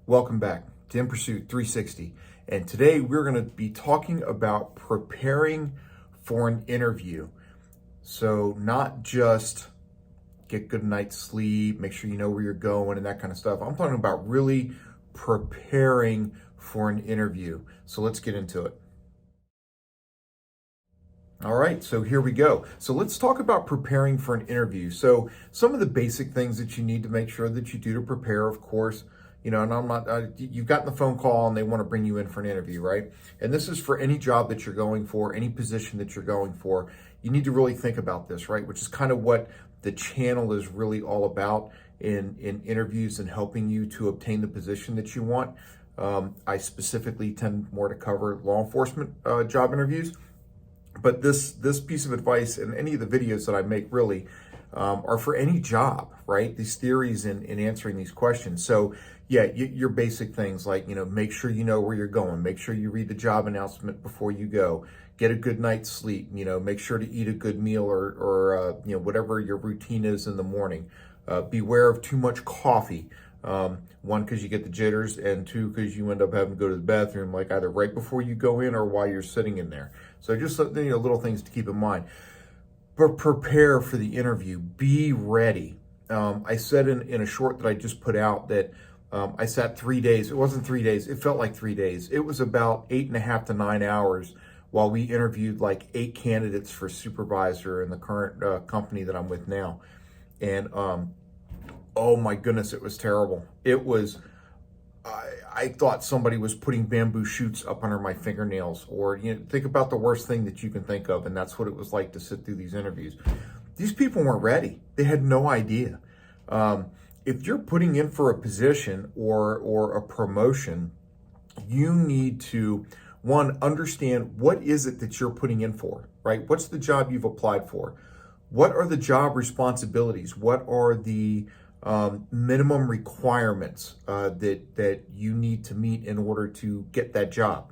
Welcome back to In Pursuit 360. And today we're going to be talking about preparing for an interview. So not just get good night's sleep, make sure you know where you're going and that kind of stuff. I'm talking about really preparing for an interview. So let's get into it. All right, so here we go. So let's talk about preparing for an interview. So some of the basic things that you need to make sure that you do to prepare, of course, and I'm not, you've gotten the phone call and they want to bring you in for an interview, right? And this is for any job that you're going for, any position that you're going for. You need to really think about this, right? Which is kind of what the channel is really all about in interviews and helping you to obtain the position that you want. I specifically tend more to cover law enforcement job interviews. But this piece of advice and any of the videos that I make really are for any job, right? These theories in answering these questions. So yeah, your basic things like, make sure you know where you're going. Make sure you read the job announcement before you go. Get a good night's sleep. Make sure to eat a good meal or whatever your routine is in the morning. Beware of too much coffee. One, because you get the jitters, and two, because you end up having to go to the bathroom like either right before you go in or while you're sitting in there. So just little things to keep in mind. But prepare for the interview. Be ready. I said in a short that I just put out that I sat 3 days. It wasn't 3 days. It felt like 3 days. It was about 8.5 to 9 hours while we interviewed like 8 candidates for supervisor in the current company that I'm with now. And oh my goodness, it was terrible. It was, I thought somebody was putting bamboo shoots up under my fingernails, or think about the worst thing that you can think of, and that's what it was like to sit through these interviews. These people weren't ready. They had no idea. If you're putting in for a position or a promotion, you need to, one, understand what is it that you're putting in for, right? What's the job you've applied for? What are the job responsibilities? What are the minimum requirements that you need to meet in order to get that job?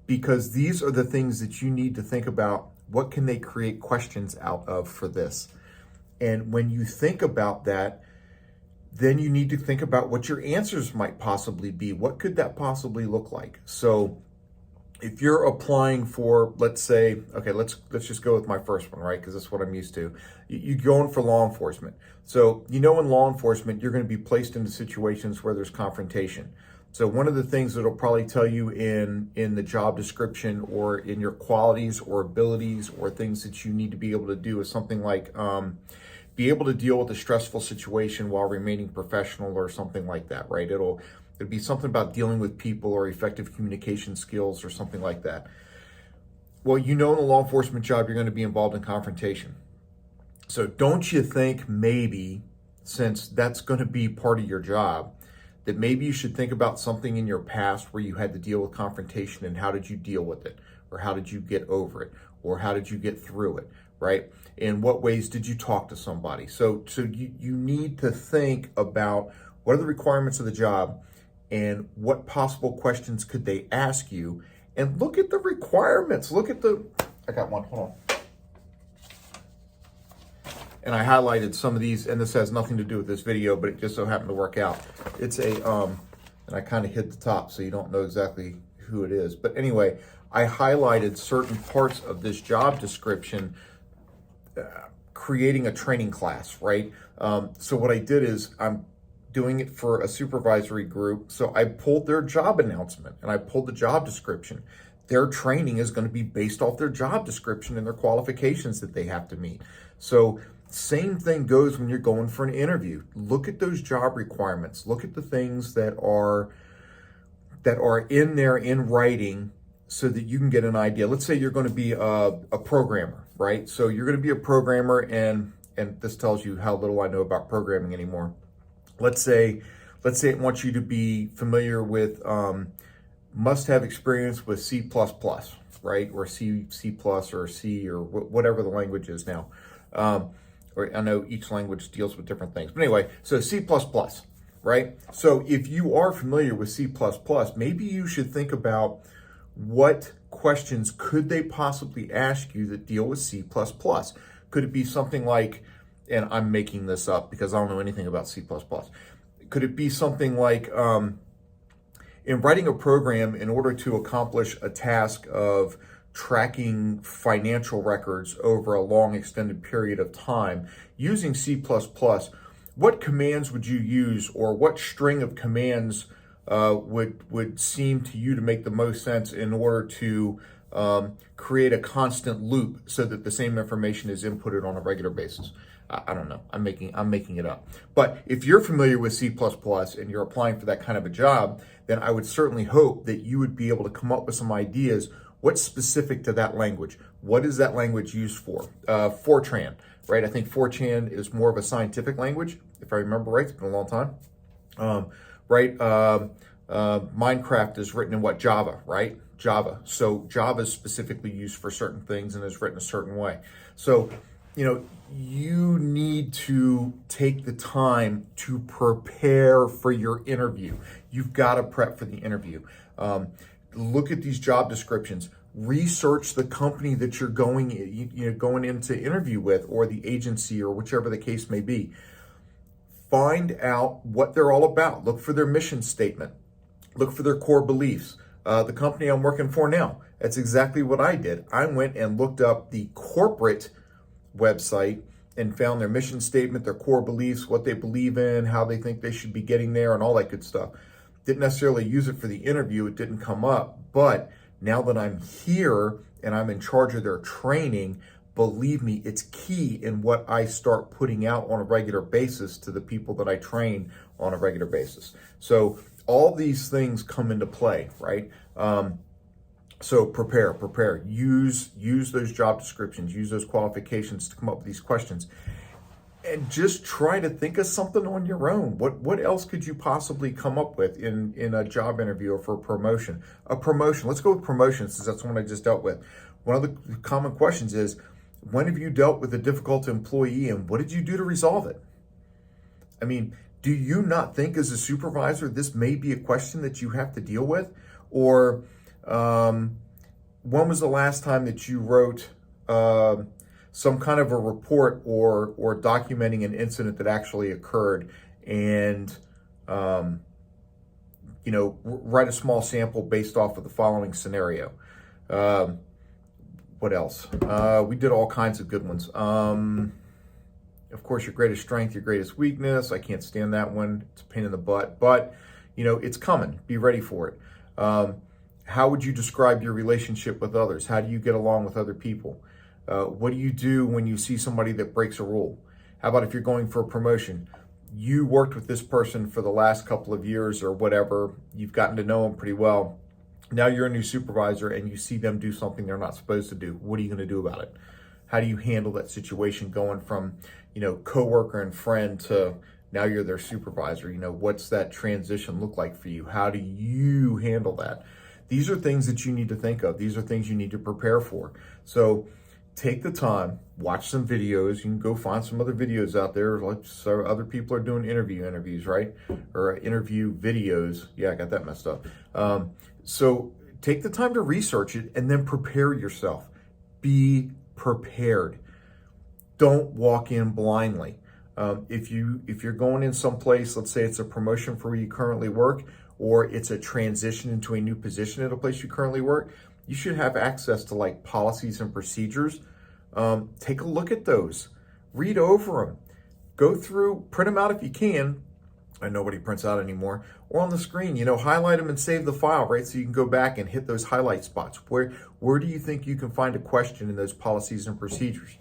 Because these are the things that you need to think about. What can they create questions out of for this? And when you think about that, then you need to think about what your answers might possibly be. What could that possibly look like? So if you're applying for, let's say, okay, let's just go with my first one, right? Because that's what I'm used to. You're going for law enforcement. So, in law enforcement, you're going to be placed into situations where there's confrontation. So one of the things that it'll probably tell you in the job description or in your qualities or abilities or things that you need to be able to do is something like be able to deal with a stressful situation while remaining professional or something like that, right? It'd be something about dealing with people or effective communication skills or something like that. Well, in a law enforcement job, you're going to be involved in confrontation. So don't you think maybe, since that's going to be part of your job, that maybe you should think about something in your past where you had to deal with confrontation and how did you deal with it? Or how did you get over it? Or how did you get through it, right? In what ways did you talk to somebody? So you need to think about what are the requirements of the job and what possible questions could they ask you, and look at the requirements. I got one, hold on. And I highlighted some of these, and this has nothing to do with this video, but it just so happened to work out. It's and I kind of hid the top so you don't know exactly who it is. But anyway, I highlighted certain parts of this job description, creating a training class, right? So what I did is I'm doing it for a supervisory group. So I pulled their job announcement and I pulled the job description. Their training is going to be based off their job description and their qualifications that they have to meet. So same thing goes when you're going for an interview. Look at those job requirements. Look at the things that are in there in writing so that you can get an idea. Let's say you're going to be a programmer, right? So you're going to be a programmer, and this tells you how little I know about programming anymore. Let's say it wants you to be familiar with, must have experience with C++, right? Or C++ or C or whatever the language is now. Or I know each language deals with different things. But anyway, so C++, right? So if you are familiar with C++, maybe you should think about what questions could they possibly ask you that deal with C++. Could it be something like, and I'm making this up because I don't know anything about C++. Could it be something like, in writing a program in order to accomplish a task of tracking financial records over a long extended period of time using C++, what commands would you use, or what string of commands would seem to you to make the most sense in order to create a constant loop so that the same information is inputted on a regular basis? I don't know. I'm making it up. But if you're familiar with C++ and you're applying for that kind of a job, then I would certainly hope that you would be able to come up with some ideas. What's specific to that language? What is that language used for? Fortran, right? I think Fortran is more of a scientific language, if I remember right. It's been a long time. Right? Minecraft is written in what? Java, right? Java. So Java is specifically used for certain things and is written a certain way. So, you need to take the time to prepare for your interview. You've got to prep for the interview. Look at these job descriptions. Research the company that you're going into interview with, or the agency, or whichever the case may be. Find out what they're all about. Look for their mission statement. Look for their core beliefs. The company I'm working for now, that's exactly what I did. I went and looked up the corporate website and found their mission statement, their core beliefs, what they believe in, how they think they should be getting there, and all that good stuff. Didn't necessarily use it for the interview. It didn't come up. But now that I'm here and I'm in charge of their training, believe me, it's key in what I start putting out on a regular basis to the people that I train on a regular basis. So all these things come into play, right? So prepare, use those job descriptions, use those qualifications to come up with these questions, and just try to think of something on your own. What else could you possibly come up with in a job interview or for a promotion? Let's go with promotions, since that's the one I just dealt with. One of the common questions is, when have you dealt with a difficult employee and what did you do to resolve it? I mean, do you not think as a supervisor this may be a question that you have to deal with? Or when was the last time that you wrote some kind of a report or documenting an incident that actually occurred, and write a small sample based off of the following scenario? What else? We did all kinds of good ones. Of course, your greatest strength, your greatest weakness. I can't stand that one. It's a pain in the butt, but it's coming. Be ready for it. How would you describe your relationship with others? How do you get along with other people? What do you do when you see somebody that breaks a rule? How about if you're going for a promotion? You worked with this person for the last couple of years or whatever. You've gotten to know them pretty well. Now you're a new supervisor and you see them do something they're not supposed to do. What are you going to do about it? How do you handle that situation, going from, coworker and friend to now you're their supervisor? What's that transition look like for you? How do you handle that? These are things that you need to think of. These are things you need to prepare for. So take the time, watch some videos. You can go find some other videos out there. Like so other people are doing interviews, right? Or interview videos. Yeah, I got that messed up. So take the time to research it and then prepare yourself. Be prepared. Don't walk in blindly. If you're going in someplace, let's say it's a promotion for where you currently work, or it's a transition into a new position at a place you currently work, you should have access to like policies and procedures. Take a look at those, read over them, go through, print them out if you can. And nobody prints out anymore, or on the screen, highlight them and save the file, right? So you can go back and hit those highlight spots. Where do you think you can find a question in those policies and procedures?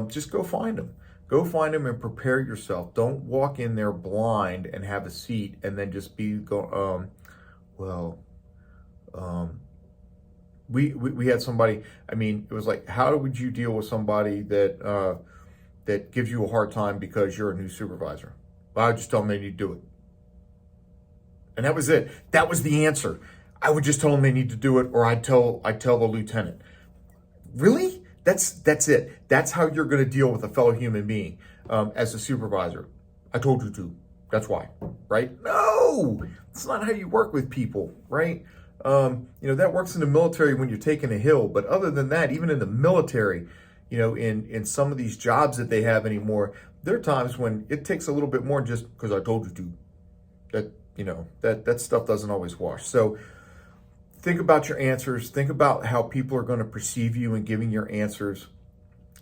Just go find them. Go find them and prepare yourself. Don't walk in there blind and have a seat and then just be we had somebody, it was like, how would you deal with somebody that gives you a hard time because you're a new supervisor? Well, I would just tell them they need to do it. And that was it. That was the answer. I would just tell them they need to do it, or I'd tell the lieutenant. Really? That's it. That's how you're going to deal with a fellow human being as a supervisor. I told you to. That's why, right? No, it's not how you work with people, right? That works in the military when you're taking a hill. But other than that, even in the military, in some of these jobs that they have anymore, there are times when it takes a little bit more just because I told you to. that stuff doesn't always wash. So think about your answers. Think about how people are going to perceive you in giving your answers.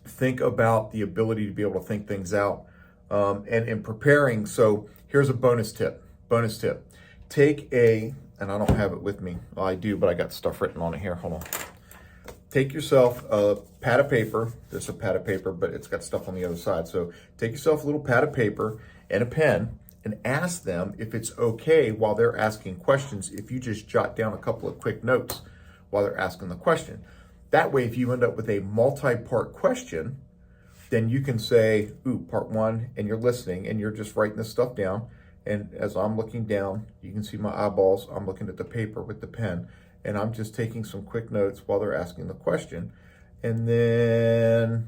Think about the ability to be able to think things out, and in preparing. So here's a bonus tip. And I don't have it with me. Well, I do, but I got stuff written on it here. Hold on. Take yourself a pad of paper. There's a pad of paper, but it's got stuff on the other side. So take yourself a little pad of paper and a pen and ask them if it's okay while they're asking questions, if you just jot down a couple of quick notes while they're asking the question. That way, if you end up with a multi-part question, then you can say, ooh, part one, and you're listening and you're just writing this stuff down. And as I'm looking down, you can see my eyeballs. I'm looking at the paper with the pen, and I'm just taking some quick notes while they're asking the question. And then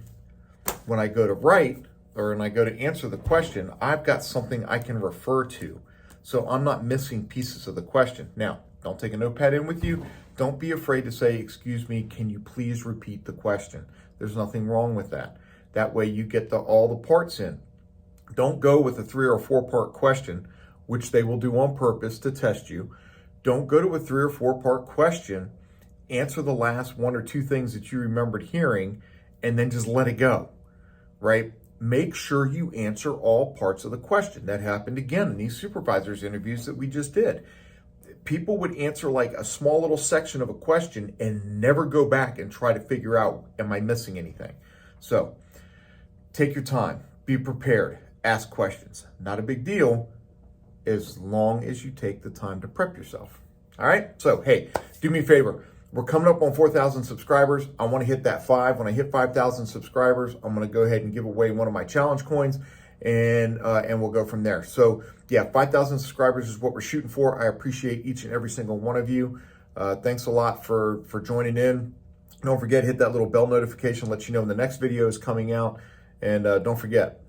when I go to write, or when I go to answer the question, I've got something I can refer to. So I'm not missing pieces of the question. Now, don't take a notepad in with you. Don't be afraid to say, excuse me, can you please repeat the question? There's nothing wrong with that. That way you get all the parts in. Don't go with a 3 or 4 part question, which they will do on purpose to test you. Don't go to a 3 or 4 part question, answer the last 1 or 2 things that you remembered hearing, and then just let it go, right? Make sure you answer all parts of the question. That happened again in these supervisors interviews that we just did. People would answer like a small little section of a question and never go back and try to figure out, am I missing anything? So take your time, be prepared, ask questions. Not a big deal as long as you take the time to prep yourself. All right. So, hey, do me a favor. We're coming up on 4,000 subscribers. I want to hit that 5. When I hit 5,000 subscribers, I'm going to go ahead and give away one of my challenge coins, and we'll go from there. So, yeah, 5,000 subscribers is what we're shooting for. I appreciate each and every single one of you. Thanks a lot for joining in. Don't forget, hit that little bell notification, let you know when the next video is coming out. And don't forget,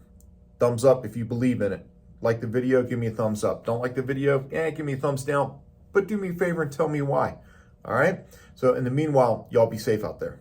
thumbs up if you believe in it. Like the video, give me a thumbs up. Don't like the video, give me a thumbs down. But do me a favor and tell me why. All right? So in the meanwhile, y'all be safe out there.